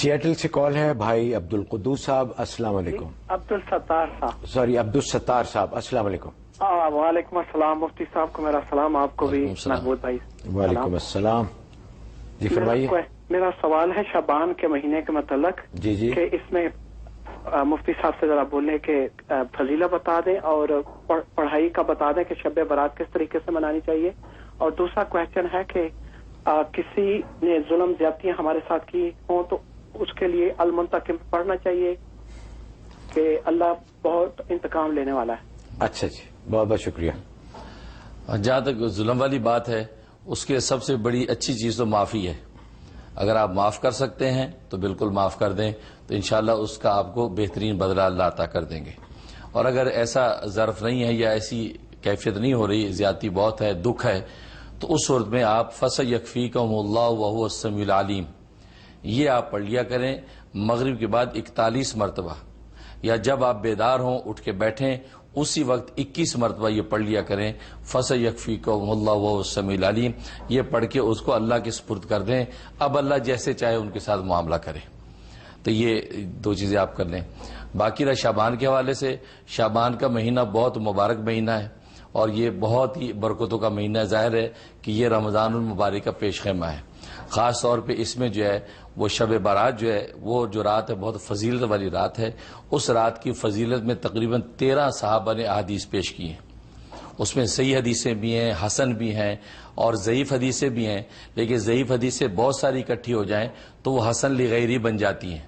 Settle سے کال ہے بھائی عبدالقدوس صاحب. السلام علیکم. عبدالستار صاحب. سوری عبدالستار صاحب. السلام علیکم. وعلیکم السلام. مفتی صاحب کو میرا سلام, آپ کو بھی محمود بھائی. وعلیکم السلام. جی فرمائیے. میرا سوال ہے شعبان کے مہینے کے متعلق. جی جی. کہ اس میں مفتی صاحب سے ذرا بولنے کہ فضیلہ بتا دیں اور پڑھائی کا بتا دیں کہ شب برات کس طریقے سے منانی چاہیے. اور دوسرا کوشچن ہے کہ کسی نے ظلم زیادتیاں ہمارے ساتھ کی ہوں تو اس کے لیے المنتقم پڑھنا چاہیے کہ اللہ بہت انتقام لینے والا ہے. اچھا جی, بہت بہت شکریہ. جہاں تک ظلم والی بات ہے, اس کے سب سے بڑی اچھی چیز تو معافی ہے. اگر آپ معاف کر سکتے ہیں تو بالکل معاف کر دیں, تو انشاءاللہ اس کا آپ کو بہترین بدلہ اللہ عطا کر دیں گے. اور اگر ایسا ظرف نہیں ہے یا ایسی کیفیت نہیں ہو رہی, زیادتی بہت ہے, دکھ ہے, تو اس صورت میں آپ فَسَيَكْفِيكُمُ اللَّهُ وَهُوَ السَّمِيعُ الْعَلِيمُ یہ آپ پڑھ لیا کریں مغرب کے بعد 41 مرتبہ, یا جب آپ بیدار ہوں اٹھ کے بیٹھیں اسی وقت 21 مرتبہ یہ پڑھ لیا کریں فَسَيَكْفِيكُمُ اللَّهُ وَهُوَ السَّمِيعُ الْعَلِيمُ یہ پڑھ کے اس کو اللہ کے سپرد کر دیں. اب اللہ جیسے چاہے ان کے ساتھ معاملہ کرے. تو یہ دو چیزیں آپ کر لیں. باقی رہا شعبان کے حوالے سے, شعبان کا مہینہ بہت مبارک مہینہ ہے اور یہ بہت ہی برکتوں کا مہینہ ہے. ظاہر ہے کہ یہ رمضان المبارک کا پیش خیمہ ہے. خاص طور پہ اس میں جو ہے وہ شب برات جو ہے وہ جو رات ہے بہت فضیلت والی رات ہے. اس رات کی فضیلت میں تقریباً 13 صحابہ نے احادیث پیش کی ہیں. اس میں صحیح حدیثیں بھی ہیں, حسن بھی ہیں اور ضعیف حدیثیں بھی ہیں. لیکن ضعیف حدیثیں بہت ساری اکٹھی ہو جائیں تو وہ حسن لغیری بن جاتی ہیں.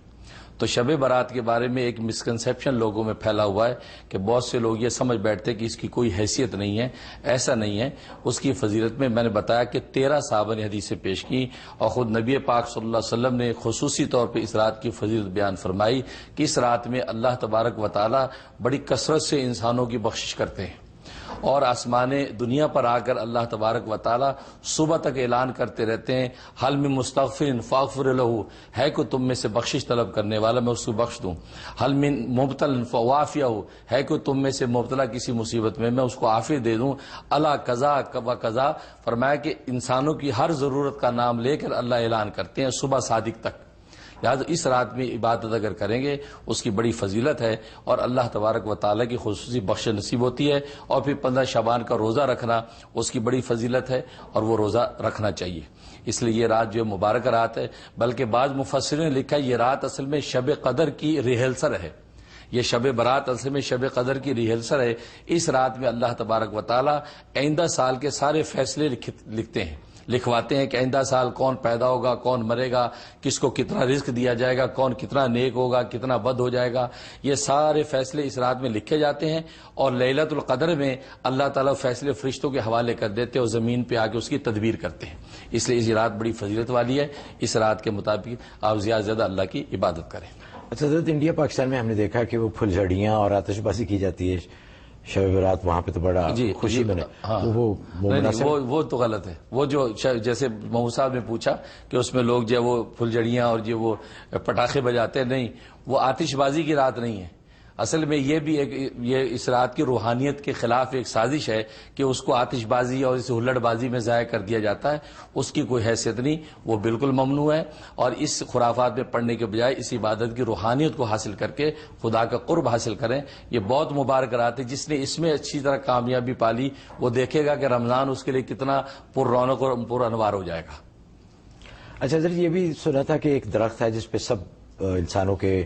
تو شب برات کے بارے میں ایک مسکنسیپشن لوگوں میں پھیلا ہوا ہے کہ بہت سے لوگ یہ سمجھ بیٹھتے کہ اس کی کوئی حیثیت نہیں ہے. ایسا نہیں ہے. اس کی فضیلت میں نے بتایا کہ 13 صحابہ نے حدیثیں پیش کی اور خود نبی پاک صلی اللہ علیہ وسلم نے خصوصی طور پہ اس رات کی فضیلت بیان فرمائی کہ اس رات میں اللہ تبارک و تعالی بڑی کثرت سے انسانوں کی بخشش کرتے ہیں اور آسمان دنیا پر آ کر اللہ تبارک و تعالی صبح تک اعلان کرتے رہتے ہیں حل من مستغفر فاغفر لہ, ہے کہ تم میں سے بخشش طلب کرنے والا میں اس کو بخش دوں. حل من مبتل فوافیہ, ہے کہ تم میں سے مبتلا کسی مصیبت میں اس کو عافیت دے دوں. اللہ قضا و قضا, فرمایا کہ انسانوں کی ہر ضرورت کا نام لے کر اللہ اعلان کرتے ہیں صبح صادق تک. لہٰذا اس رات میں عبادت اگر کریں گے اس کی بڑی فضیلت ہے اور اللہ تبارک و تعالیٰ کی خصوصی بخش نصیب ہوتی ہے. اور پھر 15 شعبان کا روزہ رکھنا اس کی بڑی فضیلت ہے اور وہ روزہ رکھنا چاہیے. اس لیے یہ رات جو مبارک رات ہے, بلکہ بعض مفسرین نے لکھا یہ رات اصل میں شب قدر کی ریہرسل ہے. یہ شب برات اصل میں شب قدر کی ریہرسل ہے. اس رات میں اللہ تبارک و تعالیٰ آئندہ سال کے سارے فیصلے لکھتے ہیں, لکھواتے ہیں کہ آئندہ سال کون پیدا ہوگا, کون مرے گا, کس کو کتنا رزق دیا جائے گا, کون کتنا نیک ہوگا, کتنا بد ہو جائے گا. یہ سارے فیصلے اس رات میں لکھے جاتے ہیں اور لیلۃ القدر میں اللہ تعالیٰ فیصلے فرشتوں کے حوالے کر دیتے اور زمین پہ آ کے اس کی تدبیر کرتے ہیں. اس لیے یہ رات بڑی فضیلت والی ہے. اس رات کے مطابق آپ زیادہ سے زیادہ اللہ کی عبادت کریں. اچھا حضرت, انڈیا پاکستان میں ہم نے دیکھا کہ وہ پھلجھڑیاں اور آتش بازی کی جاتی ہے شب برات, وہاں پہ تو بڑا خوشی بنے. وہ تو غلط ہے. وہ جو جیسے محمود صاحب نے پوچھا کہ اس میں لوگ جو وہ پھلجھڑیاں اور جو وہ پٹاخے بجاتے ہیں, نہیں, وہ آتش بازی کی رات نہیں ہے. اصل میں یہ بھی یہ اس رات کی روحانیت کے خلاف ایک سازش ہے کہ اس کو آتش بازی اور اس ہلڑ بازی میں ضائع کر دیا جاتا ہے. اس کی کوئی حیثیت نہیں, وہ بالکل ممنوع ہے. اور اس خرافات میں پڑھنے کے بجائے اس عبادت کی روحانیت کو حاصل کر کے خدا کا قرب حاصل کریں. یہ بہت مبارک رات ہے. جس نے اس میں اچھی طرح کامیابی پالی وہ دیکھے گا کہ رمضان اس کے لیے کتنا پر رونق اور پر انوار ہو جائے گا. اچھا حضرت, یہ بھی سنا تھا کہ ایک درخت ہے جس پہ سب انسانوں کے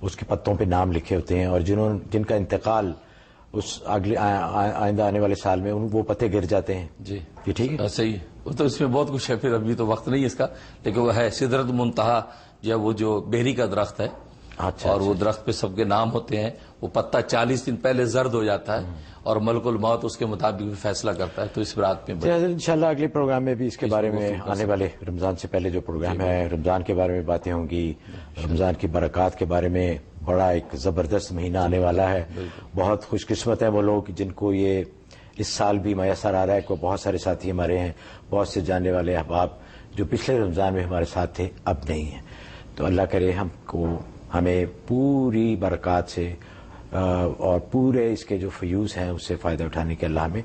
اس کے پتوں پہ نام لکھے ہوتے ہیں اور جن کا انتقال اس اگلے آئندہ آنے والے سال میں وہ پتے گر جاتے ہیں. جی یہ ٹھیک ہے؟ صحیح. وہ تو اس میں بہت کچھ ہے, پھر ابھی تو وقت نہیں اس کا, لیکن وہ ہے سدرت منتہا, وہ جو بیری کا درخت ہے. اچھا, اور وہ درخت پہ سب کے نام ہوتے ہیں. وہ پتا 40 دن پہلے زرد ہو جاتا ہے اور ملک الموت اس کے مطابق فیصلہ کرتا ہے. تو اس رات میں انشاءاللہ اگلے پروگرام میں بھی اس کے بارے میں, آنے والے رمضان سے پہلے جو پروگرام ہے رمضان کے بارے میں باتیں ہوں گی. رمضان کی برکات کے بارے میں, بڑا ایک زبردست مہینہ آنے والا ہے. بہت خوش قسمت ہیں وہ لوگ جن کو یہ اس سال بھی میسر آ رہا ہے. بہت سارے ساتھی ہمارے ہیں, بہت سے جاننے والے احباب جو پچھلے رمضان میں ہمارے ساتھ تھے اب نہیں ہیں. تو اللہ کرے ہمیں پوری برکات سے اور پورے اس کے جو فیوز ہیں اس سے فائدہ اٹھانے کے اللہ میں